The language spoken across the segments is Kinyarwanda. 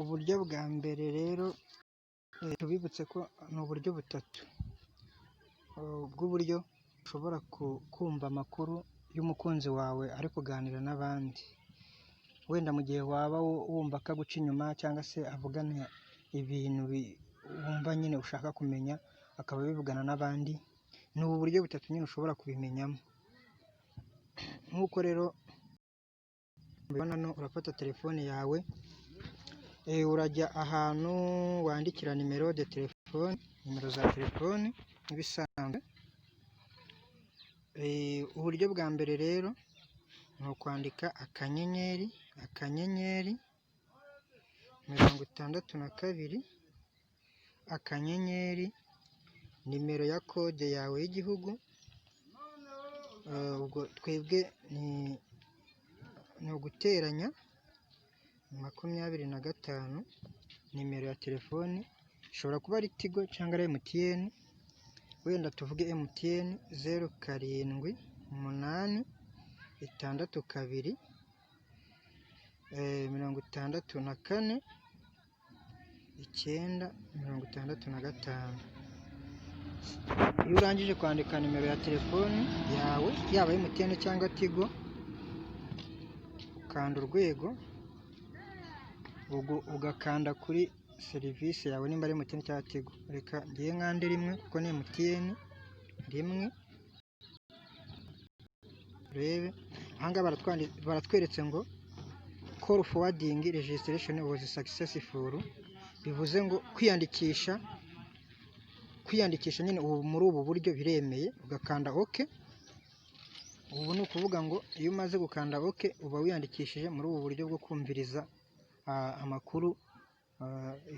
Uburyo bwa mbere rero tubibutse ko ni uburyo butatu bw'uburyo ushobora kumva amakuru y'umukunzi wawe ari kuganira n'abandi, wenda mu gihe waba wumva ko aguca inyuma cyangwa se avugana ibintu wumva nyine ushaka kumenya akaba abivugana n'abandi. Ni ubu buryo butatu nyine ushobora kubimenyamo. Nk'uko rero mubibona hano, urafata telefone yawe urajya ahantu wandikira nimero za telefone nk'ibisanzwe. Uburyo bwa mbere rero ni ukwandika akanyenyeri 62 akanyenyeri nimero ya kode yawe y'igihugu. Ubwo twebwe ni uguteranya 25 nimero ya telefoni, ishobora kuba ari Tigo cyangwa ari MTN. Wenda tuvuge MTN 07 8 62 64 965. Iyo urangije kwandika nimero ya telefoni yawe yaba MTN cyangwa Tigo, ukanda urwego, ugakanda kuri serivisi yawe nimba ari MTN cyangwa Tigo. Reka ngiye nkande rimwe kuko ni MTN rimwe. Rebe ahangaha baratweretse ngo call forwarding registration was successful, bivuze ngo kwiyandikisha nyine muri ubu buryo biremeye. Ugakanda OK. Ubu ni ukuvuga ngo iyo umaze gukanda OK uba wiyandikishije muri ubu buryo bwo kumviriza amakuru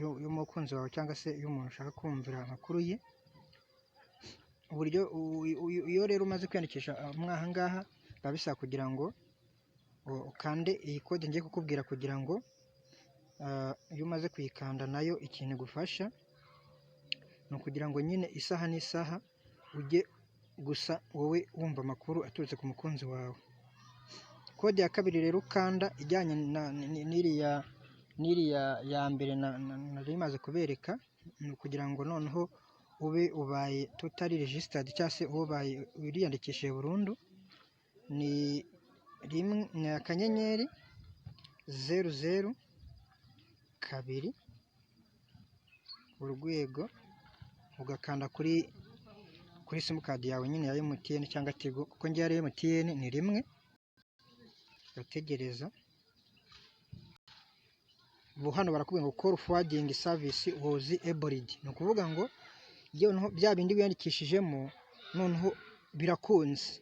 y'umukunzi wawe cyangwa se y'umuntu ushaka kumvira amakuru ye. Uburyo iyo rero umaze kwiyandikisha aha ngaha biba bisaba kugira ngo ukande iyi kode ngiye kukubwira, kugira ngo iyo umaze kuyikanda nayo ikintu igufasha ni ukugira ngo nyine isaha n'isaha ujye gusa wowe wumva amakuru aturutse ku mukunzi wawe. Kode ya kabiri rero ukanda ijyanye n'iriya ya mbere nari maze kubereka, ni ukugira ngo noneho ube ubaye totally registered cyangwa se ubaye wiriyandikishije burundu. Ni akanyenyeri 00 2 urwego, ugakanda kuri simukadi yawe nyine ya MTN cyangwa Tigo, kuko ngiye ari MTN ni rimwe, ugategereza. Ubu hano barakubwira ngo call forwarding service was abled, ni ukuvuga ngo bya bindi wiyandikishijemo noneho birakunze.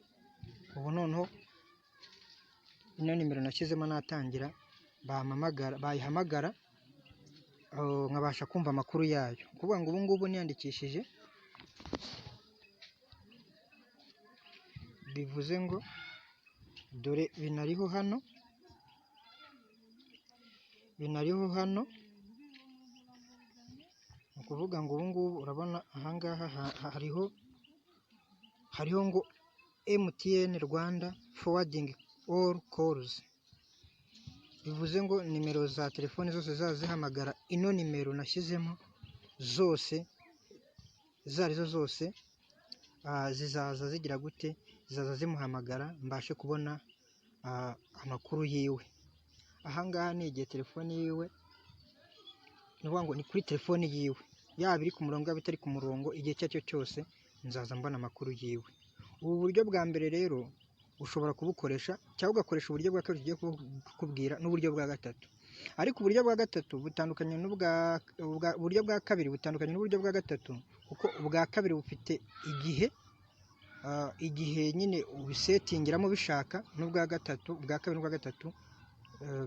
Ubu noneho ino nimero nashyizemo natangira bayihamagara nkabasha kumva amakuru yayo. Kuvuga ngo ubu ngubu niyandikishije, bivuze ngo dore binariho hano, ni ukuvuga ngo ubu ngubu urabona ahangaha hariho ngo MTN Rwanda forwarding all calls. Bivuze ngo nimero za telefoni zose zaza zihamagara ino nimero nashyizemo zose, izo arizo zose zizaza zigira gute, zizaza zimuhamagara mbashe kubona amakuru yiwe. Ahangaha ni igihe telefoni yiwe, ni ukuvuga ngo ni kuri telefoni yiwe, yaba iri ku murongo yaba itari ku murongo, igihe icyo ari cyo cyose nzaza mbona amakuru yiwe. Ubu buryo bwa mbere rero ushobora kubukoresha cyangwa ugakoresha uburyo bwa kabiri tugiye kukubwira n'uburyo bwa gatatu. Ariko uburyo bwa gatatu butandukanye uburyo bwa kabiri butandukanye n'uburyo bwa gatatu, kuko ubwa kabiri bufite igihe nyine ubisetingiramo bishaka, n'ubwa kabiri n'ubwa gatatu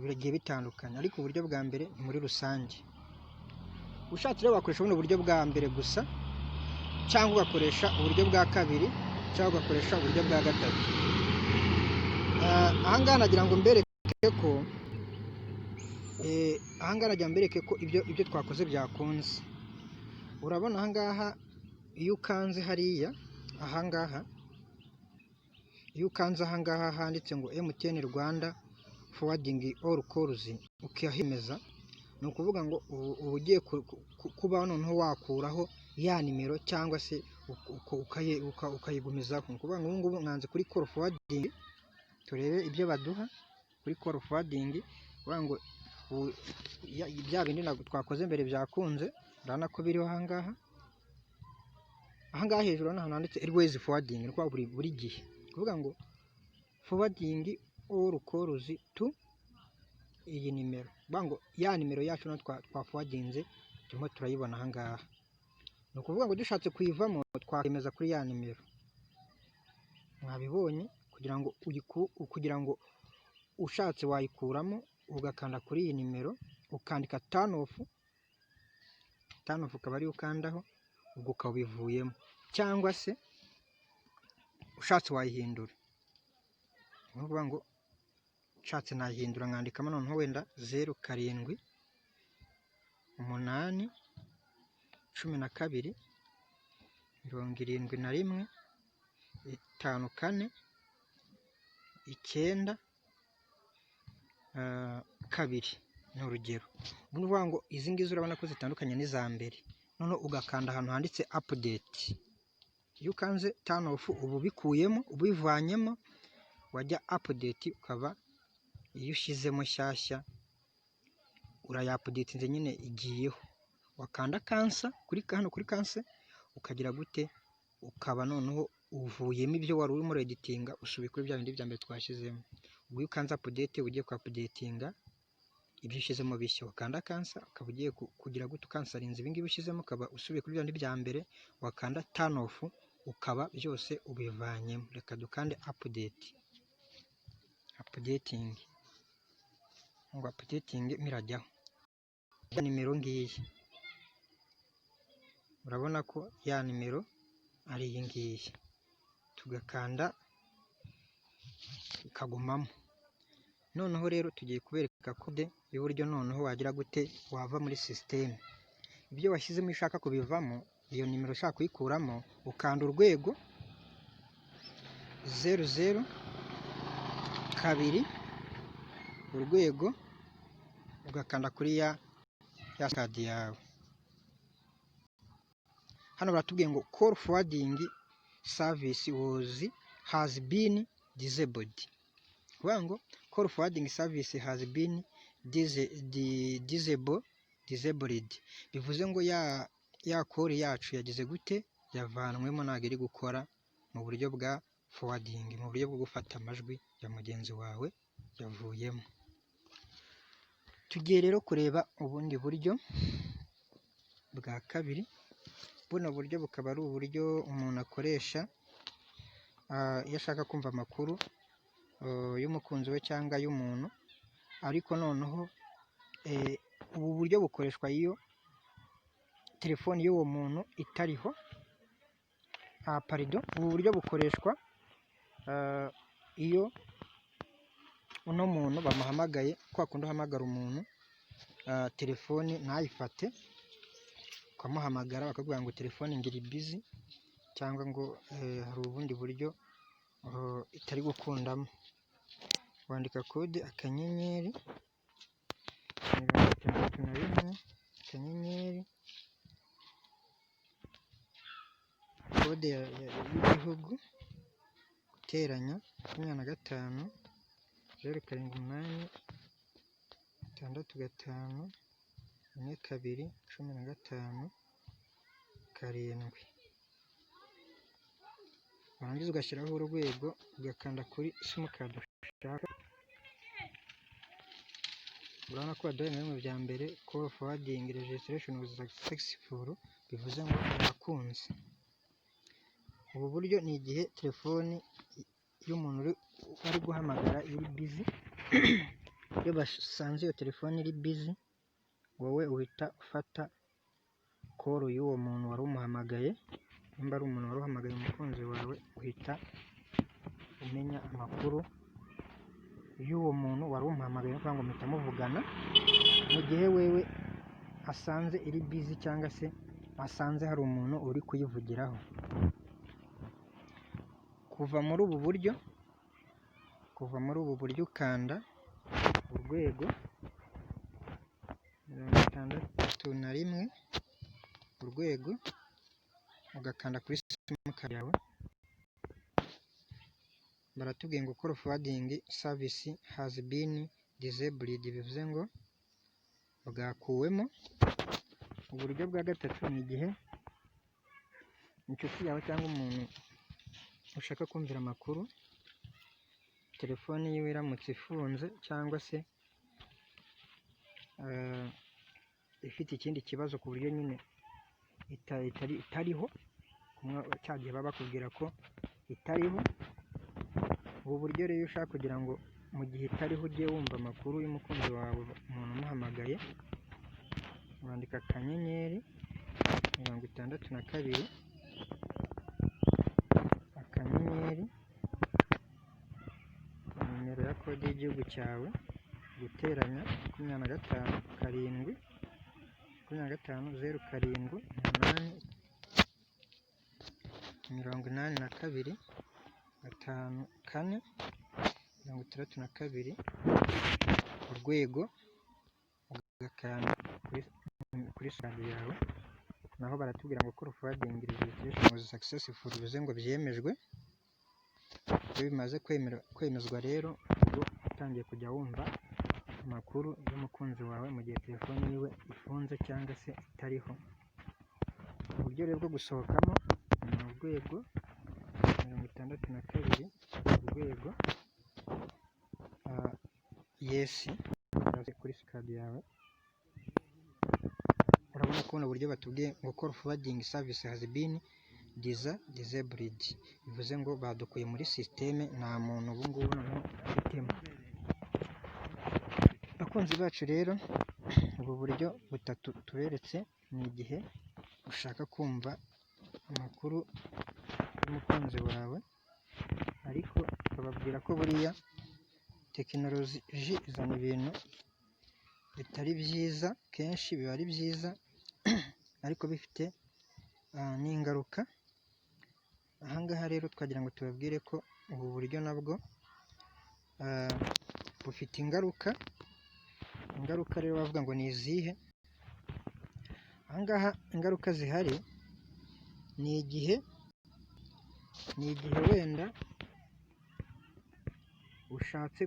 biragiye bitandukanye. Ariko uburyo bwa mbere ni muri rusange. Ushatse rero wakoresha buno buryo bwa mbere gusa, cyangwa ugakoresha uburyo bwa kabiri, cyangwa ugakoresha uburyo bwa gatatu. Ahangaha nagira ngo mbereke ko ibyo twakoze byakunze. Urabona ahangaha iyo ukanze hariya, iyo ukanze ahangaha handitse ngo MTN Rwanda forwarding all calls, ukahemeza, ni ukuvuga ngo uba ugiye kuba noneho wakuraho ya nimero cyangwa se ukayigumizaho. Ni ukuvuga ngo ubu ngubu mwanze kuri call forwarding, turebe ibyo baduha kuri call forwarding. Kuvuga ngo bya bindi twakoze mbere byakunze, urabona ko biriho ahangaha hejuru n'ahantu handitse always forwarding, ni ukuvuga buri gihe. Kuvuga ngo forwarding all calls to iyi nimero, kuvuga ngo ya nimero yacu no twa forwardinze turimo turayibona ahangaha. Ni ukuvuga ngo dushatse kuyivamo twakemeza kuri ya nimero mwabibonye, kugira ngo ushatse wayikuramo ugakanda kuri iyi nimero ukandika turn off ukaba ariyo ukandaho, ubwo ukaba ubivuyemo. Cyangwa se ushatse wayihindura, ni ukuvuga ngo nshatse nayihindura nkandikamo noneho wenda 07 8 12 71 54 9 2, ni urugero. Ni ukuvuga ngo izi ngizi urabona ko zitandukanye n'iza mbere. Noneho ugakanda ahantu handitse update. Iyo ukanze turn off uba ubikuyemo, ubivanyemo, wajya update ukaba iyo ushyizemo shyashya urayapdatinze nyine igiyeho. Wakanda cancel kuri cancel ukagira gute, ukaba noneho uvuyemo ibyo wari urimo editinga, usubiye kuri bya bindi bya mbere twashyizemo. Ubwo iyo ukanze update ugiye ku updatinga ibyo ushyizemo bishya, wakanda cancel ukaba ugiye kugira gute ukansarinze ibi ngibi ushyizemo, ukaba usubiye kuri bya bindi bya mbere. Wakanda turn off ukaba byose ubivanyemo. Reka dukande updating ngo updating mirajyaho ya nimero ngiyi. Urabona ko ya nimero ari iyi ngiyi, tugakanda ikagumamo. Noneho rero tugiye kubereka kode y'uburyo noneho wagira gute wava muri system. Ibyo washyizemo ushaka kubivamo, iyo nimero ushaka kuyikuramo, ukanda urwego 00 2 urwego, ugakanda kuri ya kadi yawe. Hano baratubwiye ngo call forwarding service has been disabled. Kuvuga ngo call forwarding service has been disabled, bivuze ngo ya call yacu yagize gute, yavanwemo, ntabwo iri gukora mu buryo bwa forwarding, mu buryo bwo gufata amajwi ya mugenzi wawe yavuyemo. Tugiye rero kureba ubundi buryo bwa kabiri. Buno buryo bukaba ari uburyo umuntu akoresha iyo ashaka kumva amakuru y'umukunzi we cyangwa y'umuntu, ariko noneho ubu buryo bukoreshwa iyo telefoni y'uwo muntu itariho. Ubu buryo bukoreshwa iyo uno muntu bamuhamagaye, kwa kundi uhamagara umuntu telefoni ntayifate, ukamuhamagara bakakubwira ngo telefoni ngiri busy, cyangwa ngo hari ubundi buryo itari gukundamo. Wandika kode akanyenyeri 61 akanyenyeri, kode y'igihugu, guteranya 25 078 65 42 15 7. Warangiza ugashyiraho urwego, ugakanda kuri simukadi ushaka. Urabona ko baduhaye bimwe mu bya mbere, call forwarding registration was successful, bivuze ngo birakunze. Ubu buryo ni igihe telefoni y'umuntu ari guhamagara iri busy. Iyo basanze iyo telefoni iri busy, wowe uhita ufata call y'uwo muntu wari umuhamagaye. Nimba ari umuntu wari uhamagaye umukunzi wawe, uhita umenya amakuru y'uwo muntu wari umuhamagaye, no kuvuga ngo mpita muvugana. Mu gihe wewe asanze iri busy cyangwa se asanze hari umuntu uri kuyivugiraho. Kuva muri ubu buryo ukanda urwego 79 61 urwego, ugakanda kuri simukadi yawe. Baratubwiye ngo call forwarding service has been disabled, bivuze ngo bwakuwemo. Uburyo bwa gatatu ni igihe inshuti yawe cyangwa umuntu ushaka kumvira amakuru, telefone yiwe iramutse ifunze cyangwa se ifite ikindi kibazo ku buryo nyine itariho, cya gihe baba bakubwira ko itariho. Ubu buryo rero ushaka kugira ngo mu gihe itariho ujye wumva amakuru y'umukunzi wawe umuntu umuhamagaye, wandika akanyenyeri 62 akanyenyeri nimero ya kode y'igihugu cyawe, guteranya 25 karindwi 25 0 7 8 82 5 4 62 urwego, ugakanda kuri side yawe. Naho baratubwira ngo call forwarding registration was successful, bivuze ngo byemejwe. Iyo bimaze kwemezwa rero ubwo utangiye kujya wumva amakuru y'umukunzi wawe mu gihe telefone yiwe ifunze cyangwa se itariho. Uburyo rero bwo gusohokamo ni urwego 62 urwego yes kuri simukadi yawe. Urabona ko uburyo batubwiye ngo call forwarding service has been disabled, bivuze ngo badukuye muri systeme, nta muntu ubu ngubu noneho afitemo. Bakunzi bacu rero, ubu buryo butatu tuberetse ni igihe ushaka kumva amakuru y'umukunzi wawe, ariko bababwira ko buriya tekinoloji izana ibintu bitari byiza, kenshi biba ari byiza ariko bifite n'ingaruka. Ahangaha rero twagira ngo tubabwire ko ubu buryo nabwo bufite ingaruka rero bavuga ngo ni izihe. Ahangaha ingaruka zihari ni igihe wenda ushatse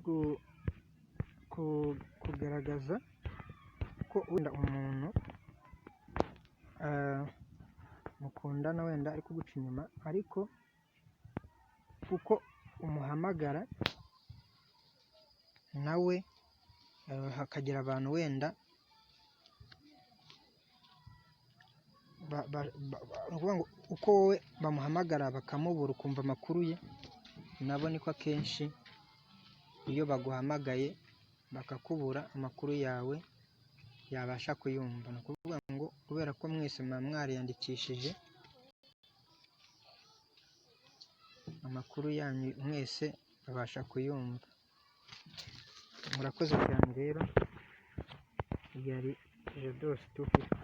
kugaragaza ko wenda umuntu mukundana wenda ari kuguca inyuma, ariko kuko umuhamagara nawe hakagira abantu wenda uko wowe bamuhamagara bakamubura ukumva amakuru ye, nabo niko akenshi iyo baguhamagaye bakakubura amakuru yawe yabasha kuyumva. Ni ukuvuga ngo kubera ko mwese muba mwariyandikishije, amakuru yanyu mwese babasha kuyumva. Murakoze cyane rero, yari Jados 250.